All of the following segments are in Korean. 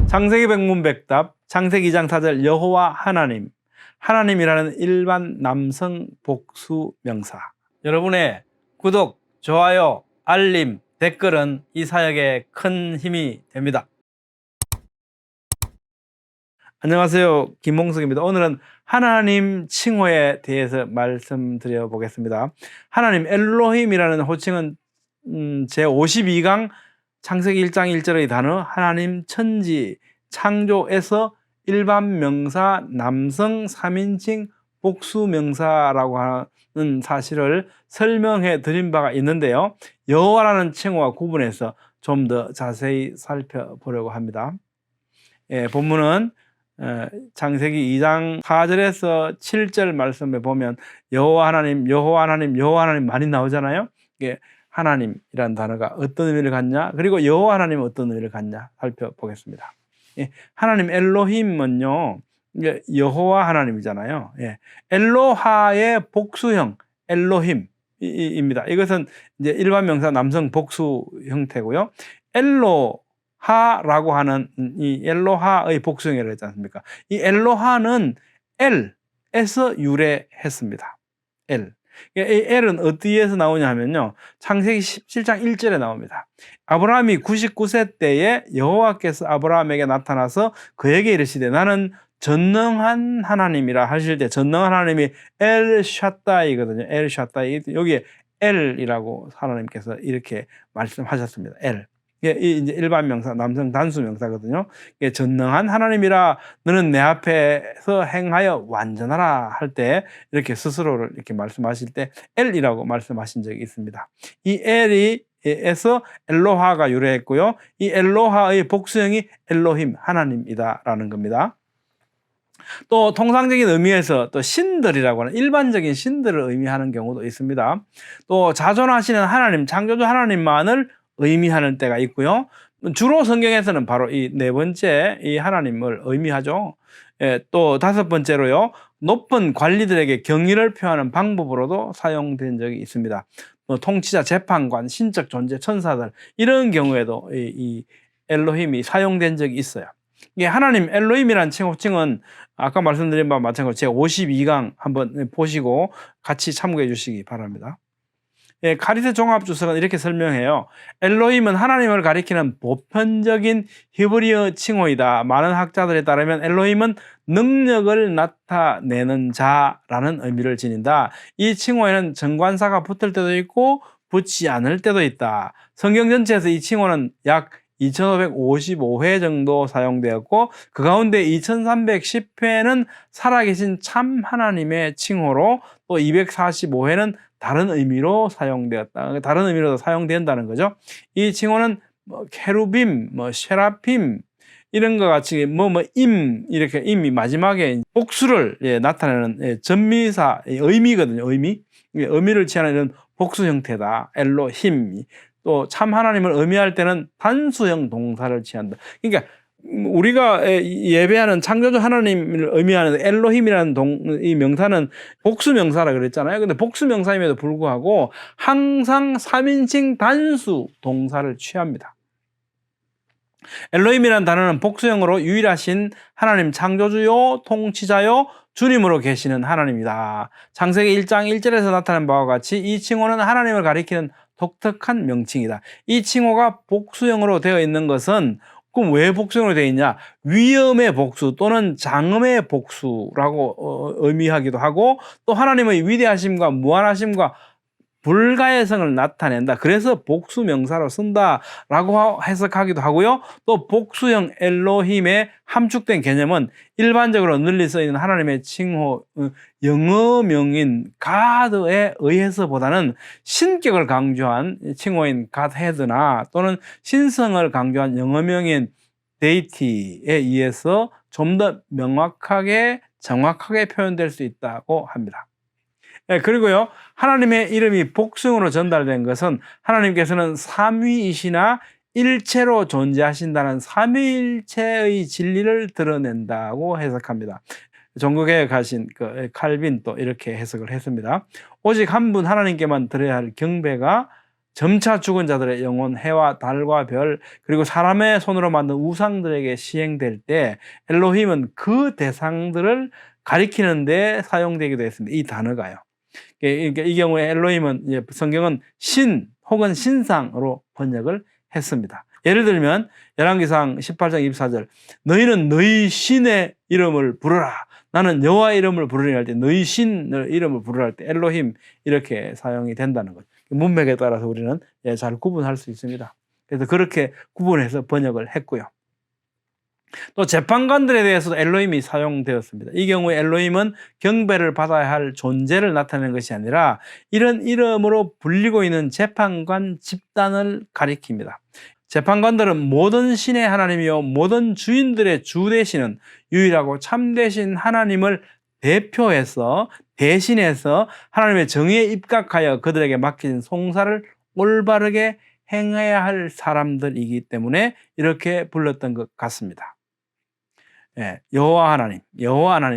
창세기 백문백답, 창세기 2장 4절 여호와 하나님. 하나님이라는 일반 남성 복수 명사. 여러분의 구독, 좋아요, 알림, 댓글은 이 사역에 큰 힘이 됩니다. 안녕하세요, 김홍석입니다. 오늘은 하나님 칭호에 대해서 말씀드려 보겠습니다. 하나님 엘로힘이라는 호칭은 제52강 창세기 1장 1절의 단어 하나님 천지 창조에서 일반 명사 남성 3인칭 복수 명사라고 하는 사실을 설명해 드린 바가 있는데요. 여호와라는 칭호와 구분해서 좀 더 자세히 살펴보려고 합니다. 본문은 창세기 2장 4절에서 7절 말씀에 보면 여호와 하나님, 여호와 하나님, 여호와 하나님 많이 나오잖아요. 이게 하나님이라는 단어가 어떤 의미를 갖냐, 그리고 여호와 하나님은 어떤 의미를 갖냐 살펴보겠습니다. 하나님 엘로힘은요, 여호와 하나님이잖아요. 엘로하의 복수형 엘로힘입니다. 이것은 이제 일반 명사 남성 복수 형태고요. 엘로하라고 하는 이 엘로하의 복수형이라고 했지 않습니까? 이 엘로하는 엘에서 유래했습니다. 엘. 이 엘은 어디에서 나오냐 하면요, 창세기 17장 1절에 나옵니다. 아브라함이 99세 때에 여호와께서 아브라함에게 나타나서 그에게 이르시되 나는 전능한 하나님이라 하실 때 전능한 하나님이 엘샤다이거든요. 엘샤다이. 여기에 엘이라고 하나님께서 이렇게 말씀하셨습니다. 엘. 이제 일반 명사, 남성 단수 명사거든요. 전능한 하나님이라 너는 내 앞에서 행하여 완전하라 할 때 이렇게 스스로를 이렇게 말씀하실 때 엘이라고 말씀하신 적이 있습니다. 이 엘에서 엘로하가 유래했고요. 이 엘로하의 복수형이 엘로힘, 하나님이다라는 겁니다. 또 통상적인 의미에서 또 신들이라고 하는 일반적인 신들을 의미하는 경우도 있습니다. 또 자존하시는 하나님, 창조주 하나님만을 의미하는 때가 있고요. 주로 성경에서는 바로 이 네 번째 이 하나님을 의미하죠. 또 다섯 번째로요, 높은 관리들에게 경의를 표하는 방법으로도 사용된 적이 있습니다. 통치자, 재판관, 신적 존재, 천사들 이런 경우에도 이 엘로힘이 사용된 적이 있어요. 이게 하나님 엘로힘이라는 호칭은 아까 말씀드린 바와 마찬가지로 제52강 한번 보시고 같이 참고해 주시기 바랍니다. 카리스 종합주석은 이렇게 설명해요. 엘로힘은 하나님을 가리키는 보편적인 히브리어 칭호이다. 많은 학자들에 따르면 엘로힘은 능력을 나타내는 자라는 의미를 지닌다. 이 칭호에는 정관사가 붙을 때도 있고 붙지 않을 때도 있다. 성경 전체에서 이 칭호는 약 2555회 정도 사용되었고 그 가운데 2310회는 살아계신 참 하나님의 칭호로 또 245회는 다른 의미로 사용되었다. 다른 의미로도 사용된다는 거죠. 이 칭호는 케루빔, 쉐라핌 이런 것 같이 이렇게 임이 마지막에 복수를 나타내는 전미사 의미거든요. 의미를 취하는 이런 복수 형태다. 엘로힘. 또 참 하나님을 의미할 때는 단수형 동사를 취한다. 그러니까 우리가 예배하는 창조주 하나님을 의미하는 엘로힘이라는 이 명사는 복수 명사라 그랬잖아요. 근데 복수 명사임에도 불구하고 항상 3인칭 단수 동사를 취합니다. 엘로힘이라는 단어는 복수형으로 유일하신 하나님, 창조주요, 통치자요, 주님으로 계시는 하나님이다. 창세기 1장 1절에서 나타난 바와 같이 이 칭호는 하나님을 가리키는 독특한 명칭이다. 이 칭호가 복수형으로 되어 있는 것은 그럼 왜 복수형으로 되어 있냐? 위엄의 복수 또는 장엄의 복수라고 의미하기도 하고 또 하나님의 위대하심과 무한하심과 불가해성을 나타낸다. 그래서 복수 명사로 쓴다라고 해석하기도 하고요. 또 복수형 엘로힘의 함축된 개념은 일반적으로 널리 쓰이는 하나님의 칭호 영어명인 God에 의해서보다는 신격을 강조한 칭호인 Godhead나 또는 신성을 강조한 영어명인 Deity에 의해서 좀 더 명확하게 정확하게 표현될 수 있다고 합니다. 그리고요, 하나님의 이름이 복수형으로 전달된 것은 하나님께서는 삼위이시나 일체로 존재하신다는 삼위일체의 진리를 드러낸다고 해석합니다. 종교계에 가신 칼빈 또 이렇게 해석을 했습니다. 오직 한 분 하나님께만 드려야 할 경배가 점차 죽은 자들의 영혼, 해와 달과 별, 그리고 사람의 손으로 만든 우상들에게 시행될 때 엘로힘은 그 대상들을 가리키는 데 사용되기도 했습니다. 이 단어가요. 그러니까 이 경우에 엘로힘은 성경은 신 혹은 신상으로 번역을 했습니다. 예를 들면 열왕기상 18장 24절 너희는 너희 신의 이름을 부르라. 나는 여호와의 이름을 부르리 할 때 너희 신의 이름을 부르라 할 때 엘로힘 이렇게 사용이 된다는 거죠. 문맥에 따라서 우리는 잘 구분할 수 있습니다. 그래서 그렇게 구분해서 번역을 했고요. 또 재판관들에 대해서도 엘로힘이 사용되었습니다. 이 경우에 엘로힘은 경배를 받아야 할 존재를 나타내는 것이 아니라 이런 이름으로 불리고 있는 재판관 집단을 가리킵니다. 재판관들은 모든 신의 하나님이요 모든 주인들의 주 되시는 유일하고 참되신 하나님을 대신해서 하나님의 정의에 입각하여 그들에게 맡긴 송사를 올바르게 행해야 할 사람들이기 때문에 이렇게 불렀던 것 같습니다. 여호와 하나님.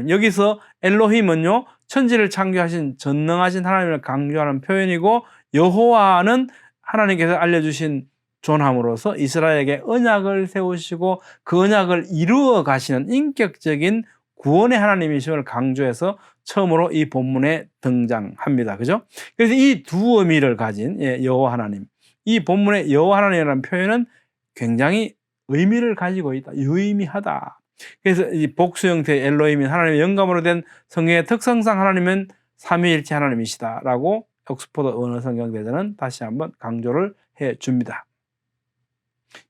여기서 엘로힘은요, 천지를 창조하신 전능하신 하나님을 강조하는 표현이고, 여호와는 하나님께서 알려주신 존함으로써 이스라엘에게 언약을 세우시고 그 언약을 이루어 가시는 인격적인 구원의 하나님이심을 강조해서 처음으로 이 본문에 등장합니다. 그죠? 그래서 이 두 의미를 가진 여호와 하나님, 이 본문의 여호와 하나님이라는 표현은 굉장히 의미를 가지고 있다. 유의미하다. 그래서 이 복수 형태의 엘로힘인 하나님의 영감으로 된 성경의 특성상 하나님은 삼위일체 하나님이시다라고 옥스퍼드 언어성경대전은 다시 한번 강조를 해줍니다.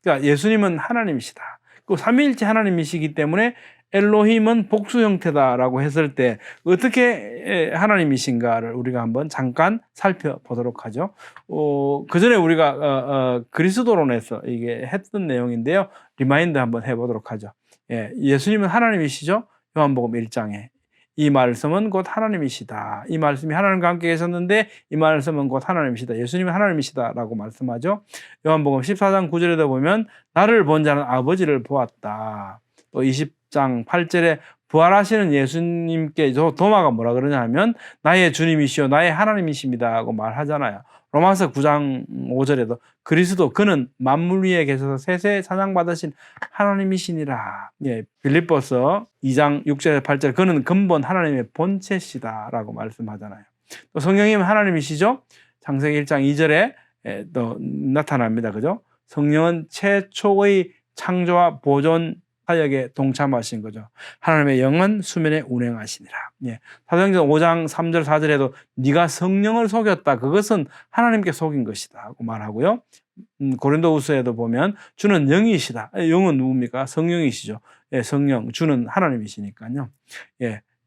그러니까 예수님은 하나님이시다. 그 삼위일체 하나님이시기 때문에 엘로힘은 복수 형태다라고 했을 때 어떻게 하나님이신가를 우리가 한번 잠깐 살펴보도록 하죠. 그 전에 우리가 그리스도론에서 이게 했던 내용인데요. 리마인드 한번 해보도록 하죠. 예수님은 하나님이시죠. 요한복음 1장에 이 말씀은 곧 하나님이시다. 이 말씀이 하나님과 함께 계셨는데 이 말씀은 곧 하나님이시다. 예수님은 하나님이시다라고 말씀하죠. 요한복음 14장 9절에도 보면 나를 본 자는 아버지를 보았다. 또 20장 8절에 부활하시는 예수님께 도마가 뭐라 그러냐 하면 나의 주님이시요 나의 하나님이십니다 하고 말하잖아요. 로마서 9장 5절에도 그리스도 그는 만물 위에 계셔서 세세 찬양받으신 하나님이시니라. 빌립보서 2장 6절에 8절 그는 근본 하나님의 본체시다라고 말씀하잖아요. 또 성령님은 하나님이시죠. 창세기 1장 2절에 또 나타납니다. 그죠? 성령은 최초의 창조와 보존 사역에 동참하신 거죠. 하나님의 영은 수면에 운행하시니라. 사도행전 5장 3절 4절에도 네가 성령을 속였다. 그것은 하나님께 속인 것이다 하고 말하고요. 고린도후서에도 보면 주는 영이시다. 영은 누굽니까? 성령이시죠. 성령, 주는 하나님이시니까요.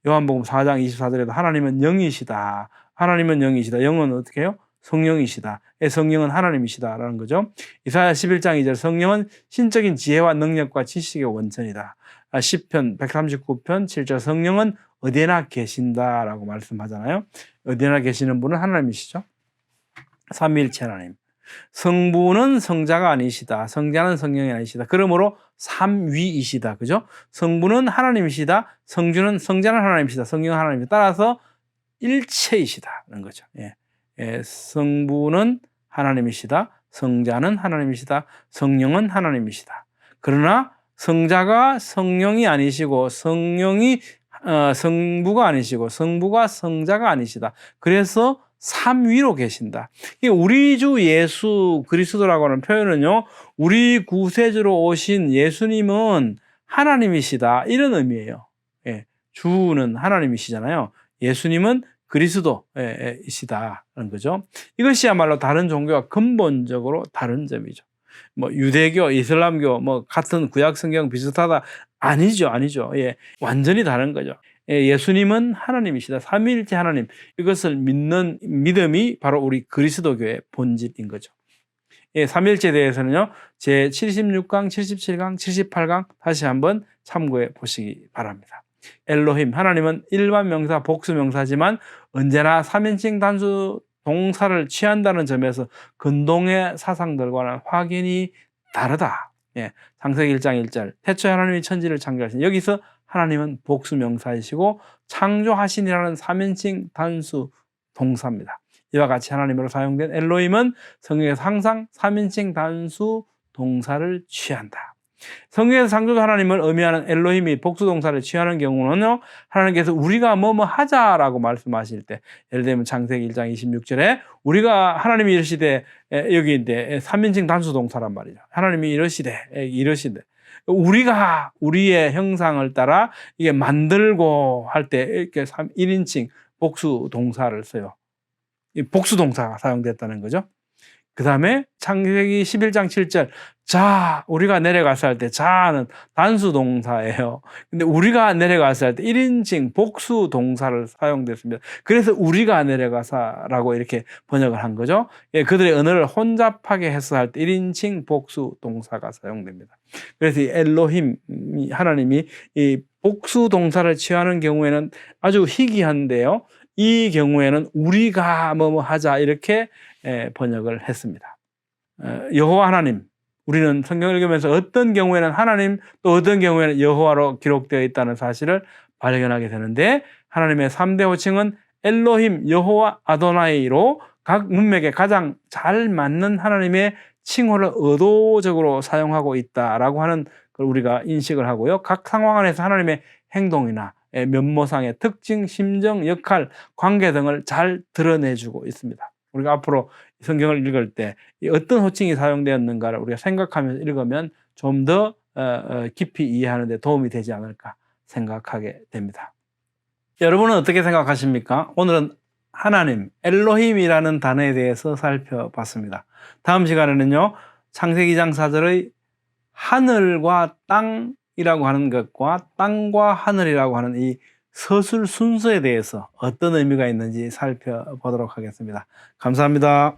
요한복음 4장 24절에도 하나님은 영이시다. 하나님은 영이시다. 영은 어떻게 해요? 성령이시다. 성령은 하나님이시다라는 거죠. 이사야 11장 2절 성령은 신적인 지혜와 능력과 지식의 원천이다. 시편 139편 7절 성령은 어디에나 계신다라고 말씀하잖아요. 어디에나 계시는 분은 하나님이시죠. 삼위일체 하나님. 성부는 성자가 아니시다. 성자는 성령이 아니시다. 그러므로 삼위이시다. 그죠? 성부는 하나님이시다. 성자는 하나님이시다. 성령은 하나님이시다. 따라서 일체이시다는 거죠. 성부는 하나님이시다. 성자는 하나님이시다. 성령은 하나님이시다. 그러나 성자가 성령이 아니시고 성령이 성부가 아니시고 성부가 성자가 아니시다. 그래서 삼위로 계신다. 우리 주 예수 그리스도라고 하는 표현은요. 우리 구세주로 오신 예수님은 하나님이시다. 이런 의미예요. 주는 하나님이시잖아요. 예수님은 그리스도이시다는 거죠. 이것이야말로 다른 종교와 근본적으로 다른 점이죠. 유대교, 이슬람교, 같은 구약 성경 비슷하다. 아니죠. 완전히 다른 거죠. 예수님은 하나님이시다. 삼위일체 하나님. 이것을 믿는 믿음이 바로 우리 그리스도교의 본질인 거죠. 삼위일체에 대해서는요, 제 76강, 77강, 78강 다시 한번 참고해 보시기 바랍니다. 엘로힘, 하나님은 일반 명사, 복수 명사지만 언제나 3인칭 단수 동사를 취한다는 점에서 근동의 사상들과는 확연히 다르다. 창세기 1장 1절 태초에 하나님이 천지를 창조하신 여기서 하나님은 복수 명사이시고 창조하신이라는 3인칭 단수 동사입니다. 이와 같이 하나님으로 사용된 엘로힘은 성경에서 항상 3인칭 단수 동사를 취한다. 성경에서 창조주 하나님을 의미하는 엘로힘이 복수 동사를 취하는 경우는요, 하나님께서 우리가 뭐뭐 하자라고 말씀하실 때, 예를 들면 창세기 1장 26절에 우리가 하나님이 이르시되, 여기 이제 3인칭 단수 동사란 말이죠. 하나님이 이르시되 우리가 우리의 형상을 따라 이게 만들고 할 때 이렇게 1인칭 복수 동사를 써요. 이 복수 동사가 사용됐다는 거죠. 그 다음에 창세기 11장 7절 자 우리가 내려가서 할 때 자는 단수 동사예요. 근데 우리가 내려가서 할 때 1인칭 복수 동사를 사용됐습니다. 그래서 우리가 내려가서라고 이렇게 번역을 한 거죠. 예, 그들의 언어를 혼잡하게 해석할 때 1인칭 복수 동사가 사용됩니다. 그래서 이 엘로힘 하나님이 이 복수 동사를 취하는 경우에는 아주 희귀한데요. 이 경우에는 우리가 뭐뭐 하자 이렇게 번역을 했습니다. 여호와 하나님, 우리는 성경을 읽으면서 어떤 경우에는 하나님 또 어떤 경우에는 여호와로 기록되어 있다는 사실을 발견하게 되는데, 하나님의 3대 호칭은 엘로힘, 여호와, 아도나이로 각 문맥에 가장 잘 맞는 하나님의 칭호를 의도적으로 사용하고 있다라고 하는 걸 우리가 인식을 하고요. 각 상황 안에서 하나님의 행동이나 면모상의 특징, 심정, 역할, 관계 등을 잘 드러내주고 있습니다. 우리가 앞으로 성경을 읽을 때 어떤 호칭이 사용되었는가를 우리가 생각하면서 읽으면 좀 더 깊이 이해하는 데 도움이 되지 않을까 생각하게 됩니다. 여러분은 어떻게 생각하십니까? 오늘은 하나님, 엘로힘이라는 단어에 대해서 살펴봤습니다. 다음 시간에는요, 창세기 2장 4절의 하늘과 땅이라고 하는 것과 땅과 하늘이라고 하는 이 서술 순서에 대해서 어떤 의미가 있는지 살펴보도록 하겠습니다. 감사합니다.